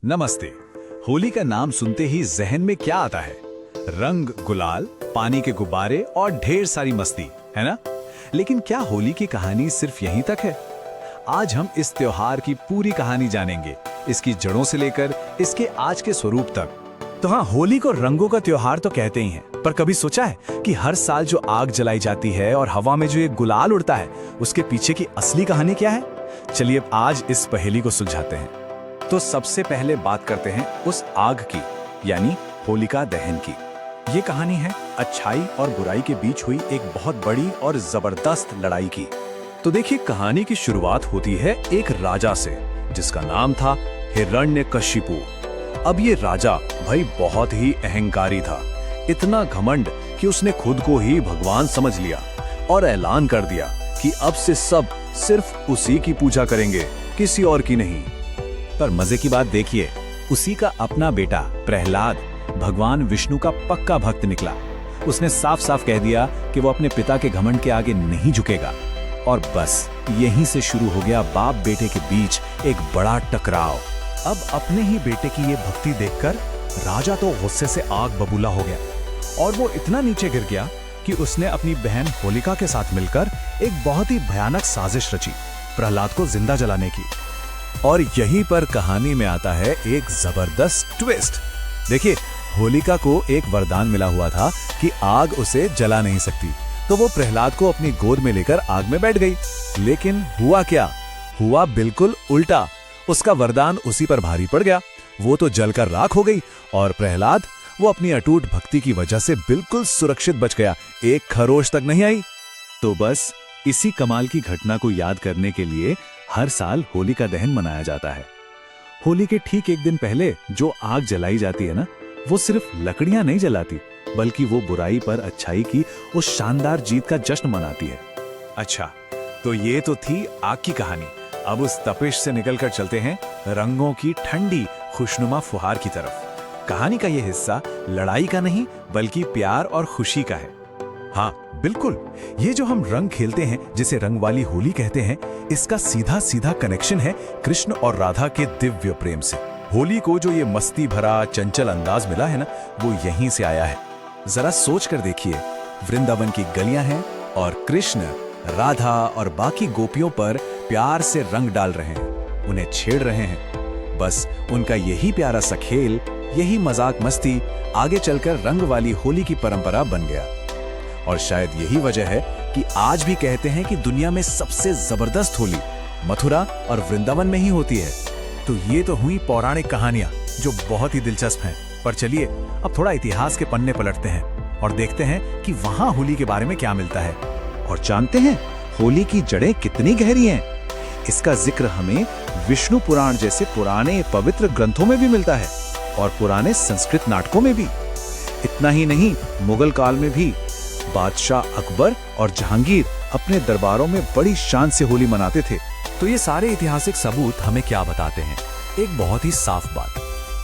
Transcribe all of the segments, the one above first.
नमस्ते। होली का नाम सुनते ही जहन में क्या आता है? रंग, गुलाल, पानी के गुब्बारे और ढेर सारी मस्ती, है ना? लेकिन क्या होली की कहानी सिर्फ यहीं तक है? आज हम इस त्योहार की पूरी कहानी जानेंगे, इसकी जड़ों से लेकर इसके आज के स्वरूप तक। तो हाँ, होली को रंगों का त्योहार तो कहते ही हैं, पर कभी सोचा है कि हर साल जो आग जलाई जाती है और हवा में जो ये गुलाल उड़ता है, उसके पीछे की असली कहानी क्या है? चलिए अब आज इस पहेली को सुलझाते हैं। तो सबसे पहले बात करते हैं उस आग की, यानी होलिका दहन की। ये कहानी है अच्छाई और बुराई के बीच हुई एक बहुत बड़ी और जबरदस्त लड़ाई की। तो देखिए, कहानी की शुरुआत होती है एक राजा से, जिसका नाम था हिरण्यकशिपु। अब ये राजा भाई बहुत ही अहंकारी था, इतना घमंड कि उसने खुद को ही भगवान समझ लिया और ऐलान कर दिया कि अब से सब सिर्फ उसी की पूजा करेंगे, किसी और की नहीं। पर मजे की बात देखिए, उसी का अपना बेटा प्रहलाद भगवान विष्णु का पक्का भक्त निकला। उसने साफ साफ कह दिया कि वो अपने पिता के घमंड के आगे नहीं झुकेगा। और बस यहीं से शुरू हो गया बाप बेटे के बीच एक बड़ा टकराव। अब अपने ही बेटे की ये भक्ति देखकर राजा तो गुस्से से आग बबूला हो गया और वो इतना नीचे गिर गया कि उसने अपनी बहन होलिका के साथ मिलकर एक बहुत ही भयानक साजिश रची, प्रहलाद को जिंदा जलाने की। और यहीं पर कहानी में आता है एक जबरदस्त ट्विस्ट। देखिए, होलिका को एक वरदान मिला हुआ था कि आग उसे जला नहीं सकती, तो वो प्रहलाद को अपनी गोद में लेकर आग में बैठ गई। लेकिन हुआ क्या? हुआ बिल्कुल उल्टा। उसका वरदान उसी पर भारी पड़ गया। वो तो जलकर राख हो गई और प्रहलाद, वो अपनी अटूट भक्ति की वजह से बिल्कुल सुरक्षित बच गया, एक खरोच तक नहीं आई। तो बस इसी कमाल की घटना को याद करने के लिए हर साल होली का दहन मनाया जाता है। होली के ठीक एक दिन पहले जो आग जलाई जाती है ना, वो सिर्फ लकड़ियां नहीं जलाती, बल्कि वो बुराई पर अच्छाई की उस शानदार जीत का जश्न मनाती है। अच्छा, तो ये तो थी आग की कहानी। अब उस तपिश से निकलकर चलते हैं रंगों की ठंडी खुशनुमा फुहार की तरफ। कहानी का ये हिस्सा लड़ाई का नहीं, बल्कि प्यार और खुशी का है। हाँ बिल्कुल, ये जो हम रंग खेलते हैं, जिसे रंग वाली होली कहते हैं, इसका सीधा सीधा कनेक्शन है कृष्ण और राधा के दिव्य प्रेम से। होली को जो ये मस्ती भरा चंचल अंदाज मिला है ना, वो यहीं से आया है। जरा सोच कर देखिए, वृंदावन की गलियां हैं और कृष्ण, राधा और बाकी गोपियों पर प्यार से रंग डाल रहे हैं, उन्हें छेड़ रहे हैं। बस उनका यही प्यारा सा खेल, यही मजाक मस्ती आगे चलकर रंग वाली होली की परंपरा बन गया। और शायद यही वजह है कि आज भी कहते हैं कि दुनिया में सबसे जबरदस्त होली मथुरा और वृंदावन में ही होती है। तो ये तो हुई पौराणिक कहानियां जो बहुत ही दिलचस्प हैं। पर चलिए अब थोड़ा इतिहास के पन्ने पलटते हैं और देखते हैं कि वहां होली के बारे में क्या मिलता है। और जानते हैं होली की जड़ें कितनी गहरी हैं? इसका जिक्र हमें विष्णु पुराण जैसे पुराने पवित्र ग्रंथों में भी मिलता है और पुराने संस्कृत नाटकों में भी। इतना ही नहीं, मुगल काल में भी बादशाह अकबर और जहांगीर अपने दरबारों में बड़ी शान से होली मनाते थे। तो ये सारे ऐतिहासिक सबूत हमें क्या बताते हैं? एक बहुत ही साफ बात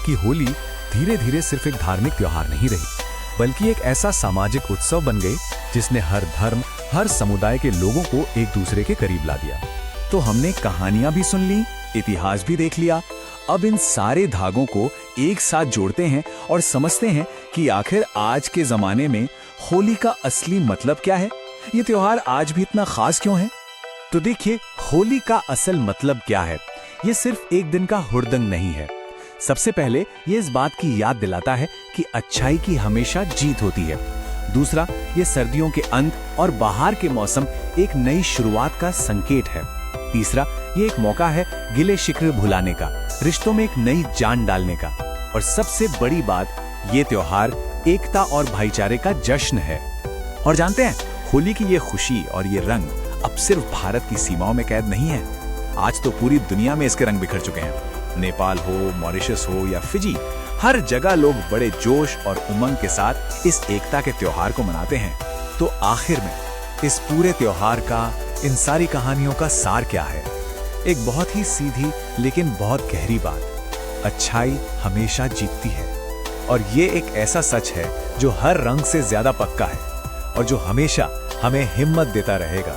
कि होली धीरे धीरे सिर्फ एक धार्मिक त्योहार नहीं रही, बल्कि एक ऐसा सामाजिक उत्सव बन गई जिसने हर धर्म, हर समुदाय के लोगों को एक दूसरे के करीब ला दिया। तो हमने कहानियां भी सुन ली, इतिहास भी देख लिया। अब इन सारे धागों को एक साथ जोड़ते हैं और समझते हैं कि आखिर आज के जमाने में होली का असली मतलब क्या है, ये त्योहार आज भी इतना खास क्यों है। तो देखिए, होली का असल मतलब क्या है? ये सिर्फ एक दिन का हुड़दंग नहीं है। सबसे पहले ये इस बात की याद दिलाता है कि अच्छाई की हमेशा जीत होती है। दूसरा, ये सर्दियों के अंत और बाहर के मौसम एक नई शुरुआत का संकेत है। तीसरा, ये एक मौका है गिले शिकवे भुलाने का, रिश्तों में एक नई जान डालने का। और सबसे बड़ी बात, ये त्योहार एकता और भाईचारे का जश्न है। और जानते हैं, होली की ये खुशी और ये रंग अब सिर्फ भारत की सीमाओं में कैद नहीं है। आज तो पूरी दुनिया में इसके रंग बिखर चुके हैं। नेपाल हो, मॉरिशस हो या फिजी, हर जगह लोग बड़े जोश और उमंग के साथ इस एकता के त्योहार को मनाते हैं। तो आखिर में इस पूरे त्योहार का, इन सारी कहानियों का सार क्या है? एक बहुत ही सीधी लेकिन बहुत गहरी बात, अच्छाई हमेशा जीतती है। और ये एक ऐसा सच है जो हर रंग से ज्यादा पक्का है और जो हमेशा हमें हिम्मत देता रहेगा।